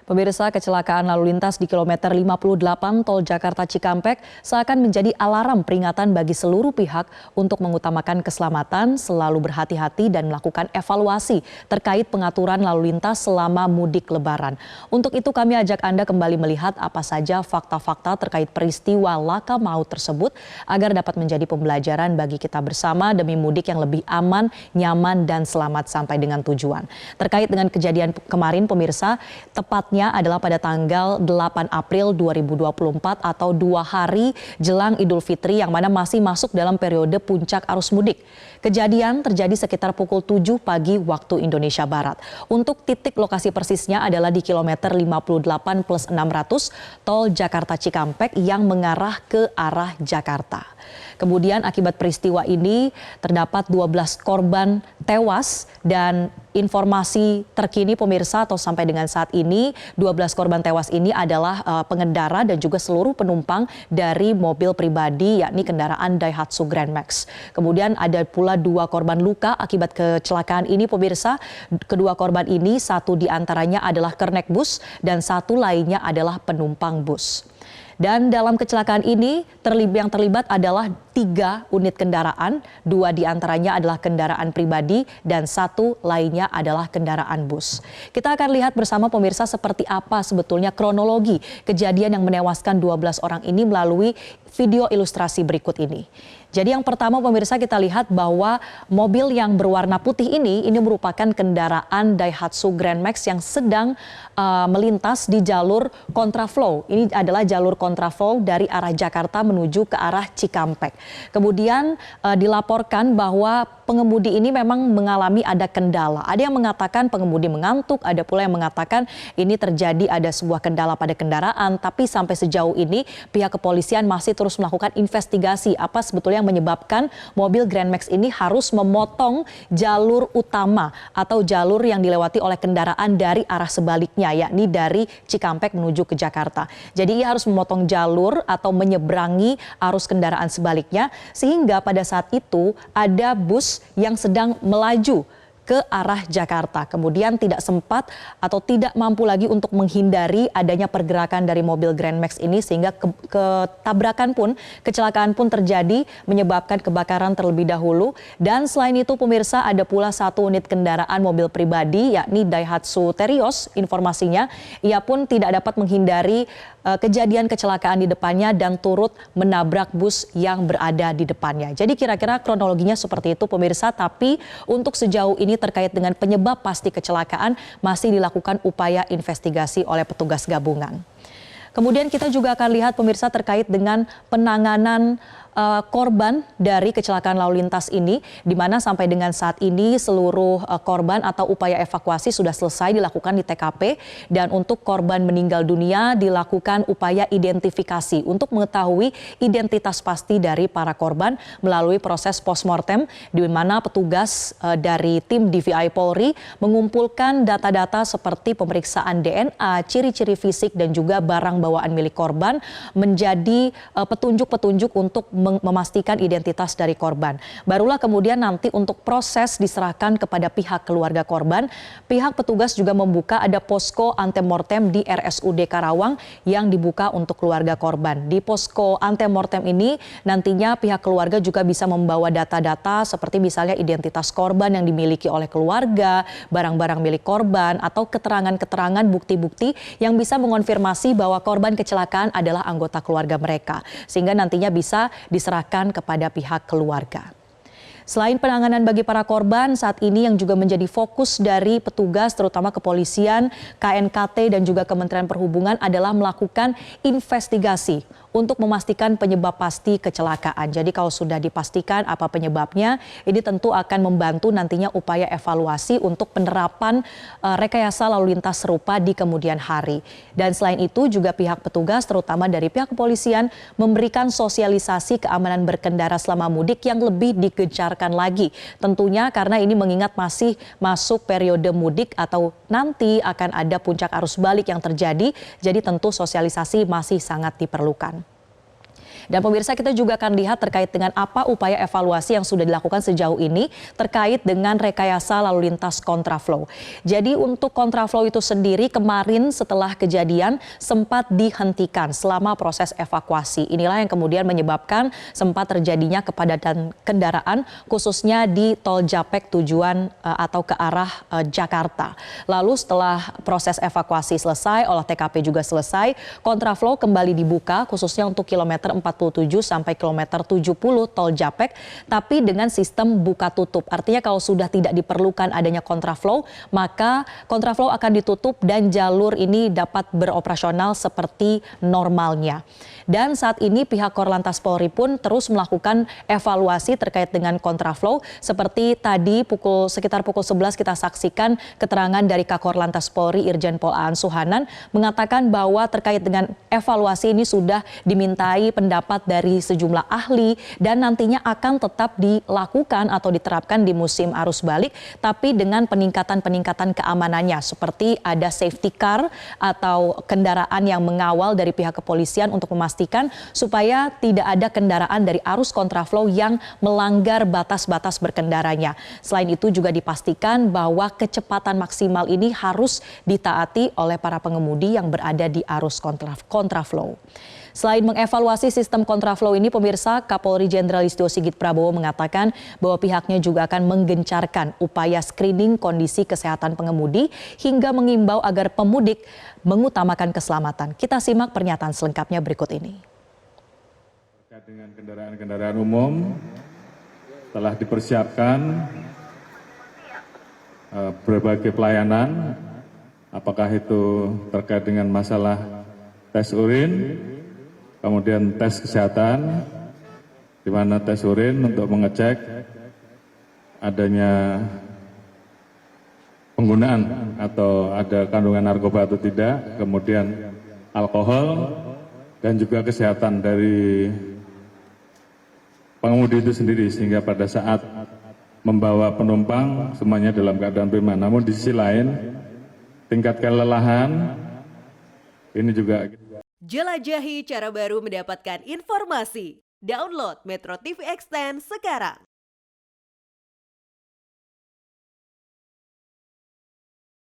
Pemirsa, kecelakaan lalu lintas di kilometer 58 Tol Jakarta Cikampek seakan menjadi alarm peringatan bagi seluruh pihak untuk mengutamakan keselamatan, selalu berhati-hati dan melakukan evaluasi terkait pengaturan lalu lintas selama mudik Lebaran. Untuk itu kami ajak Anda kembali melihat apa saja fakta-fakta terkait peristiwa laka maut tersebut agar dapat menjadi pembelajaran bagi kita bersama demi mudik yang lebih aman, nyaman dan selamat sampai dengan tujuan. Terkait dengan kejadian kemarin pemirsa, tepatnya adalah pada tanggal 8 April 2024 atau 2 hari jelang Idul Fitri yang mana masih masuk dalam periode puncak arus mudik. Kejadian terjadi sekitar pukul 7 pagi waktu Indonesia Barat. Untuk titik lokasi persisnya adalah di kilometer 58+600 Tol Jakarta Cikampek yang mengarah ke arah Jakarta. Kemudian akibat peristiwa ini terdapat 12 korban tewas dan informasi terkini pemirsa atau sampai dengan saat ini 12 korban tewas ini adalah pengendara dan juga seluruh penumpang dari mobil pribadi yakni kendaraan Daihatsu Grand Max. Kemudian ada pula 2 korban luka akibat kecelakaan ini pemirsa. Kedua korban ini satu diantaranya adalah kernet bus dan satu lainnya adalah penumpang bus. Dan dalam kecelakaan ini yang terlibat adalah 3 unit kendaraan, 2 diantaranya adalah kendaraan pribadi dan 1 lainnya adalah kendaraan bus. Kita akan lihat bersama pemirsa seperti apa sebetulnya kronologi kejadian yang menewaskan 12 orang ini melalui video ilustrasi berikut ini. Jadi yang pertama pemirsa kita lihat bahwa mobil yang berwarna putih ini merupakan kendaraan Daihatsu Grand Max yang sedang melintas di jalur kontraflow. Ini adalah jalur kontraflow dari arah Jakarta menuju ke arah Cikampek. Kemudian dilaporkan bahwa pengemudi ini memang mengalami ada kendala. Ada yang mengatakan pengemudi mengantuk, ada pula yang mengatakan ini terjadi ada sebuah kendala pada kendaraan. Tapi sampai sejauh ini pihak kepolisian masih terus melakukan investigasi apa sebetulnya yang menyebabkan mobil Grand Max ini harus memotong jalur utama atau jalur yang dilewati oleh kendaraan dari arah sebaliknya, yakni dari Cikampek menuju ke Jakarta. Jadi ia harus memotong jalur atau menyeberangi arus kendaraan sebaliknya sehingga pada saat itu ada bus yang sedang melaju ke arah Jakarta. Kemudian tidak sempat atau tidak mampu lagi untuk menghindari adanya pergerakan dari mobil Grand Max ini sehingga ketabrakan pun, kecelakaan pun terjadi menyebabkan kebakaran terlebih dahulu. Dan selain itu pemirsa ada pula 1 unit kendaraan mobil pribadi yakni Daihatsu Terios informasinya. Ia pun tidak dapat menghindari kejadian kecelakaan di depannya dan turut menabrak bus yang berada di depannya. Jadi kira-kira kronologinya seperti itu pemirsa, tapi untuk sejauh ini terkait dengan penyebab pasti kecelakaan masih dilakukan upaya investigasi oleh petugas gabungan. Kemudian kita juga akan lihat pemirsa terkait dengan penanganan korban dari kecelakaan lalu lintas ini, di mana sampai dengan saat ini seluruh korban atau upaya evakuasi sudah selesai dilakukan di TKP dan untuk korban meninggal dunia dilakukan upaya identifikasi untuk mengetahui identitas pasti dari para korban melalui proses postmortem di mana petugas dari tim DVI Polri mengumpulkan data-data seperti pemeriksaan DNA, ciri-ciri fisik dan juga barang bawaan milik korban menjadi petunjuk-petunjuk untuk memastikan identitas dari korban. Barulah kemudian nanti untuk proses diserahkan kepada pihak keluarga korban. Pihak petugas juga membuka ada posko antemortem di RSUD Karawang yang dibuka untuk keluarga korban. Di posko antemortem ini nantinya pihak keluarga juga bisa membawa data-data seperti misalnya identitas korban yang dimiliki oleh keluarga, barang-barang milik korban atau keterangan-keterangan bukti-bukti yang bisa mengonfirmasi bahwa korban kecelakaan adalah anggota keluarga mereka. Sehingga nantinya bisa diserahkan kepada pihak keluarga. Selain penanganan bagi para korban, saat ini yang juga menjadi fokus dari petugas terutama kepolisian, KNKT dan juga Kementerian Perhubungan adalah melakukan investigasi untuk memastikan penyebab pasti kecelakaan. Jadi kalau sudah dipastikan apa penyebabnya, ini tentu akan membantu nantinya upaya evaluasi untuk penerapan rekayasa lalu lintas serupa di kemudian hari. Dan selain itu juga pihak petugas terutama dari pihak kepolisian memberikan sosialisasi keamanan berkendara selama mudik yang lebih digencarkan lagi. Tentunya karena ini mengingat masih masuk periode mudik atau nanti akan ada puncak arus balik yang terjadi, jadi tentu sosialisasi masih sangat diperlukan. Dan pemirsa, kita juga akan lihat terkait dengan apa upaya evaluasi yang sudah dilakukan sejauh ini terkait dengan rekayasa lalu lintas kontraflow. Jadi untuk kontraflow itu sendiri kemarin setelah kejadian sempat dihentikan selama proses evakuasi. Inilah yang kemudian menyebabkan sempat terjadinya kepadatan kendaraan khususnya di tol Japek tujuan atau ke arah Jakarta. Lalu setelah proses evakuasi selesai, olah TKP juga selesai, kontraflow kembali dibuka khususnya untuk kilometer 47 sampai kilometer 70 tol Japek, tapi dengan sistem buka tutup. Artinya kalau sudah tidak diperlukan adanya kontraflow, maka kontraflow akan ditutup dan jalur ini dapat beroperasional seperti normalnya. Dan saat ini pihak Korlantas Polri pun terus melakukan evaluasi terkait dengan kontraflow. Seperti tadi sekitar pukul 11 kita saksikan keterangan dari Kakor Lantas Polri Irjen Pol Aan Suhanan mengatakan bahwa terkait dengan evaluasi ini sudah dimintai pendapat dari sejumlah ahli dan nantinya akan tetap dilakukan atau diterapkan di musim arus balik, tapi dengan peningkatan keamanannya seperti ada safety car atau kendaraan yang mengawal dari pihak kepolisian untuk memastikan supaya tidak ada kendaraan dari arus kontraflow yang melanggar batas-batas berkendaranya. Selain itu juga dipastikan bahwa kecepatan maksimal ini harus ditaati oleh para pengemudi yang berada di arus kontraflow. Selain mengevaluasi sistem kontraflow ini, pemirsa, Kapolri Jenderal Listio Sigit Prabowo mengatakan bahwa pihaknya juga akan menggencarkan upaya screening kondisi kesehatan pengemudi hingga mengimbau agar pemudik mengutamakan keselamatan. Kita simak pernyataan selengkapnya berikut ini. Terkait dengan kendaraan-kendaraan umum, telah dipersiapkan berbagai pelayanan, apakah itu terkait dengan masalah tes urin, kemudian tes kesehatan, di mana tes urin untuk mengecek adanya penggunaan atau ada kandungan narkoba atau tidak, kemudian alkohol, dan juga kesehatan dari pengemudi itu sendiri, sehingga pada saat membawa penumpang semuanya dalam keadaan prima. Namun di sisi lain, tingkat kelelahan ini juga. Jelajahi cara baru mendapatkan informasi. Download Metro TV Extend sekarang.